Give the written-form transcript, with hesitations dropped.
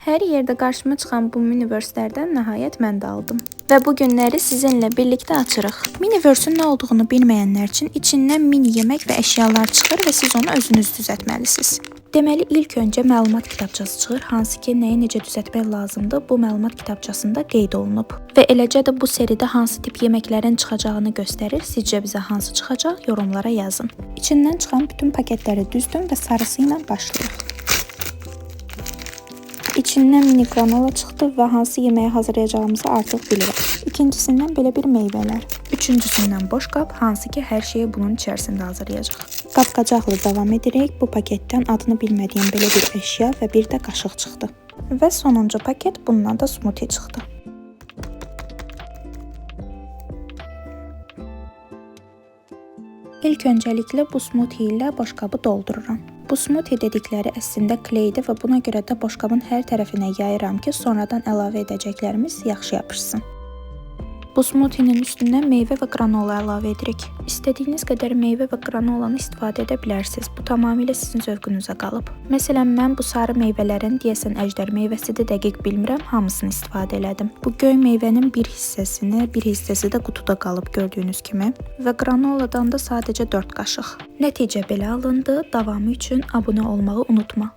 Hər yerdə qarşıma çıxan bu Miniverse-lərdən nəhayət mən də aldım. Və bu günləri sizinlə birlikdə açırıq. Miniverse-ün nə olduğunu bilməyənlər üçün içindən mini yemək və əşyalar çıxır və siz onu özünüz düzəltməlisiniz. Deməli, ilk öncə məlumat kitabçası çıxır, hansı ki, nəyi necə düzəltmək lazımdır, bu məlumat kitabçasında qeyd olunub. Və eləcə də bu seridə hansı tip yeməklərin çıxacağını göstərir. Sizcə bizə hansı çıxacaq? Yorumlara yazın. İçindən çıxan bütün paketləri düzdüm və sarısı ilə başlayaq. İçindən mini granola çıxdı və hansı yeməyi hazırlayacağımızı artıq bilirəm. İkincisindən belə bir meyvələr. Üçüncüsündən boş qab, hansı ki, hər şeyi bunun içərisində hazırlayacaq. Qab-qacaqla davam edirik. Bu paketdən adını bilmədiyim belə bir əşya və bir də qaşıq çıxdı. Və sonuncu paket, bundan da smoothie çıxdı. İlk öncəliklə bu smoothie ilə boşqabı doldururam. Bu smoothie dedikləri əslində kleydir və buna görə də boşqabın hər tərəfinə yayıram ki, sonradan əlavə edəcəklərimiz yaxşı yapışsın. Bu smoothie'nin üstündən meyvə və granola əlavə edirik. İstədiyiniz qədər meyvə və granolanı istifadə edə bilərsiniz. Bu tamamilə sizin zövqünüzə qalıb. Məsələn, mən bu sarı meyvələrin, deyəsən əjdər meyvəsidir, dəqiq bilmirəm, hamısını istifadə elədim. Bu göy meyvənin bir hissəsi də qutuda qalıb gördüyünüz kimi. Və granoladan da sadəcə 4 qaşıq. Nəticə belə alındı. Davamı üçün abunə olmağı unutma.